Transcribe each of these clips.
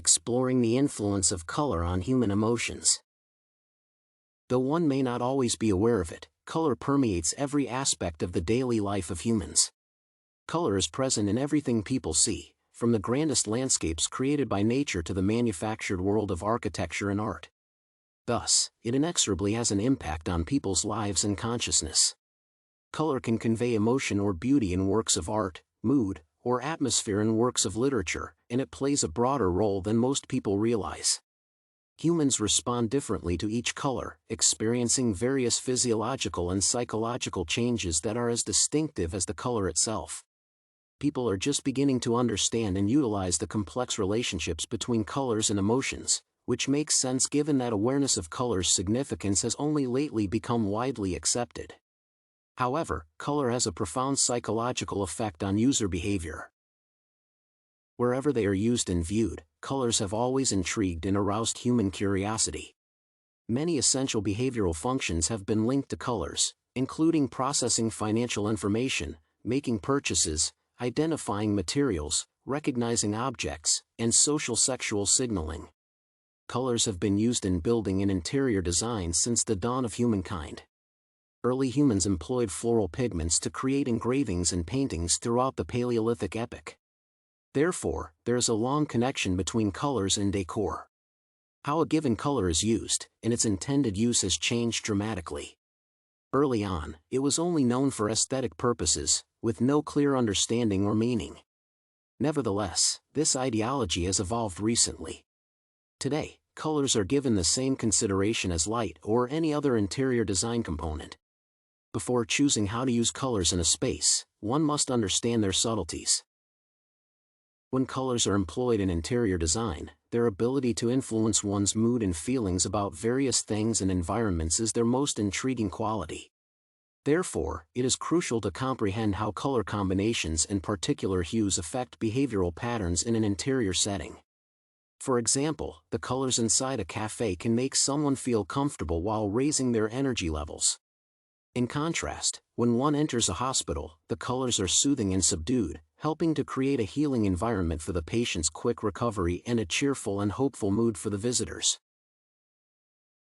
exploring the influence of color on human emotions. Though one may not always be aware of it, color permeates every aspect of the daily life of humans. Color is present in everything people see, from the grandest landscapes created by nature to the manufactured world of architecture and art. Thus, it inexorably has an impact on people's lives and consciousness. Color can convey emotion or beauty in works of art, mood, or atmosphere in works of literature, and it plays a broader role than most people realize. Humans respond differently to each color, experiencing various physiological and psychological changes that are as distinctive as the color itself. People are just beginning to understand and utilize the complex relationships between colors and emotions, which makes sense given that awareness of color's significance has only lately become widely accepted. However, color has a profound psychological effect on user behavior. Wherever they are used and viewed, colors have always intrigued and aroused human curiosity. Many essential behavioral functions have been linked to colors, including processing financial information, making purchases, identifying materials, recognizing objects, and social sexual signaling. Colors have been used in building and interior design since the dawn of humankind. Early humans employed floral pigments to create engravings and paintings throughout the Paleolithic epoch. Therefore, there is a long connection between colors and decor. How a given color is used, and its intended use has changed dramatically. Early on, it was only known for aesthetic purposes, with no clear understanding or meaning. Nevertheless, this ideology has evolved recently. Today, colors are given the same consideration as light or any other interior design component. Before choosing how to use colors in a space, one must understand their subtleties. When colors are employed in interior design, their ability to influence one's mood and feelings about various things and environments is their most intriguing quality. Therefore, it is crucial to comprehend how color combinations and particular hues affect behavioral patterns in an interior setting. For example, the colors inside a cafe can make someone feel comfortable while raising their energy levels. In contrast, when one enters a hospital, the colors are soothing and subdued, helping to create a healing environment for the patient's quick recovery and a cheerful and hopeful mood for the visitors.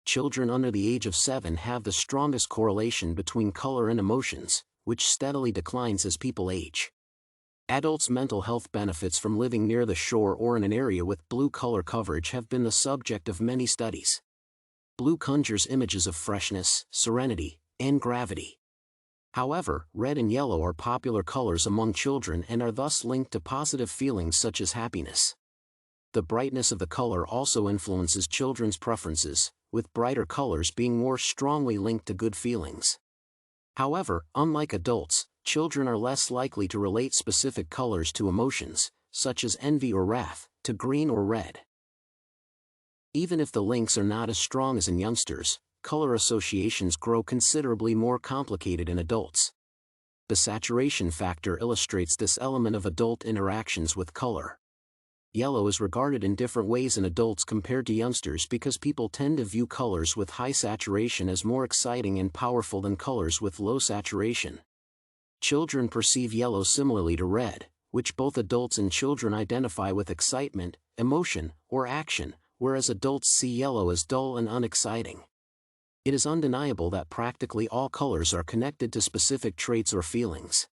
Children under the age of 7 have the strongest correlation between color and emotions, which steadily declines as people age. Adults' mental health benefits from living near the shore or in an area with blue color coverage have been the subject of many studies. Blue conjures images of freshness, serenity, and gravity. However, red and yellow are popular colors among children and are thus linked to positive feelings such as happiness. The brightness of the color also influences children's preferences, with brighter colors being more strongly linked to good feelings. However, unlike adults, children are less likely to relate specific colors to emotions, such as envy or wrath, to green or red. Even if the links are not as strong as in youngsters, color associations grow considerably more complicated in adults. The saturation factor illustrates this element of adult interactions with color. Yellow is regarded in different ways in adults compared to youngsters because people tend to view colors with high saturation as more exciting and powerful than colors with low saturation. Children perceive yellow similarly to red, which both adults and children identify with excitement, emotion, or action, whereas adults see yellow as dull and unexciting. It is undeniable that practically all colors are connected to specific traits or feelings.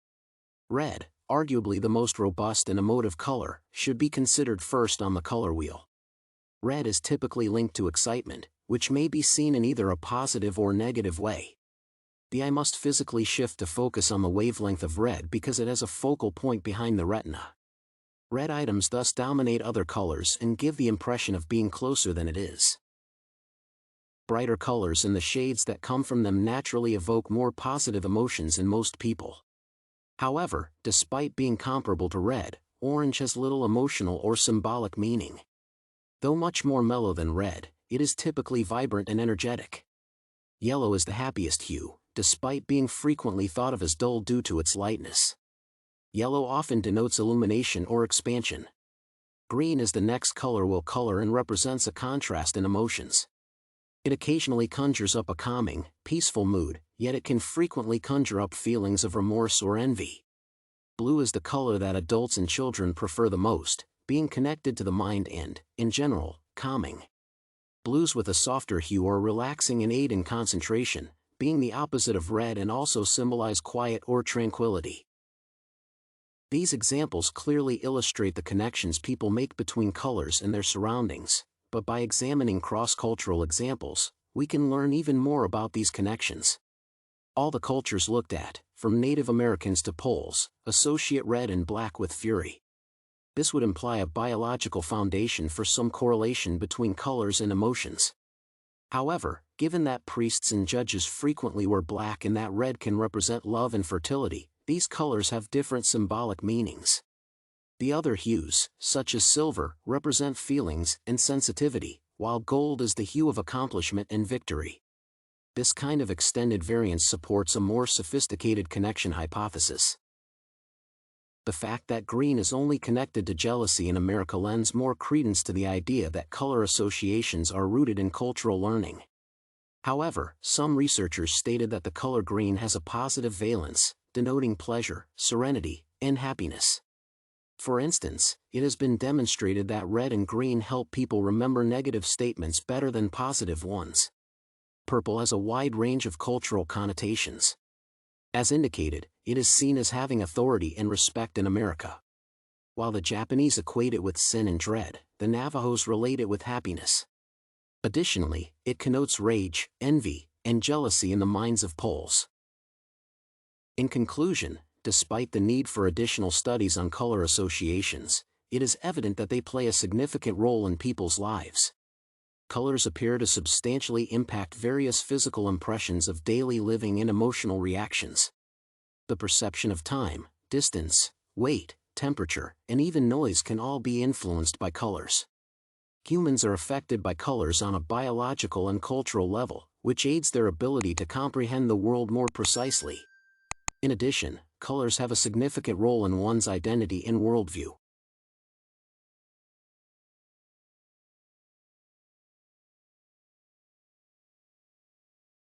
Red, arguably the most robust and emotive color, should be considered first on the color wheel. Red is typically linked to excitement, which may be seen in either a positive or negative way. The eye must physically shift to focus on the wavelength of red because it has a focal point behind the retina. Red items thus dominate other colors and give the impression of being closer than it is. Brighter colors and the shades that come from them naturally evoke more positive emotions in most people. However, despite being comparable to red, orange has little emotional or symbolic meaning. Though much more mellow than red, it is typically vibrant and energetic. Yellow is the happiest hue, despite being frequently thought of as dull due to its lightness. Yellow often denotes illumination or expansion. Green is the next color wheel color and represents a contrast in emotions. It occasionally conjures up a calming, peaceful mood, yet it can frequently conjure up feelings of remorse or envy. Blue is the color that adults and children prefer the most, being connected to the mind and, in general, calming. Blues with a softer hue are relaxing and aid in concentration, being the opposite of red and also symbolize quiet or tranquility. These examples clearly illustrate the connections people make between colors and their surroundings, but by examining cross-cultural examples, we can learn even more about these connections. All the cultures looked at, from Native Americans to Poles, associate red and black with fury. This would imply a biological foundation for some correlation between colors and emotions. However, given that priests and judges frequently wear black and that red can represent love and fertility, these colors have different symbolic meanings. The other hues, such as silver, represent feelings and sensitivity, while gold is the hue of accomplishment and victory. This kind of extended variance supports a more sophisticated connection hypothesis. The fact that green is only connected to jealousy in America lends more credence to the idea that color associations are rooted in cultural learning. However, some researchers stated that the color green has a positive valence, denoting pleasure, serenity, and happiness. For instance, it has been demonstrated that red and green help people remember negative statements better than positive ones. Purple has a wide range of cultural connotations. As indicated, it is seen as having authority and respect in America. While the Japanese equate it with sin and dread, the Navajos relate it with happiness. Additionally, it connotes rage, envy, and jealousy in the minds of Poles. In conclusion, despite the need for additional studies on color associations, it is evident that they play a significant role in people's lives. Colors appear to substantially impact various physical impressions of daily living and emotional reactions. The perception of time, distance, weight, temperature, and even noise can all be influenced by colors. Humans are affected by colors on a biological and cultural level, which aids their ability to comprehend the world more precisely. In addition, colors have a significant role in one's identity and worldview.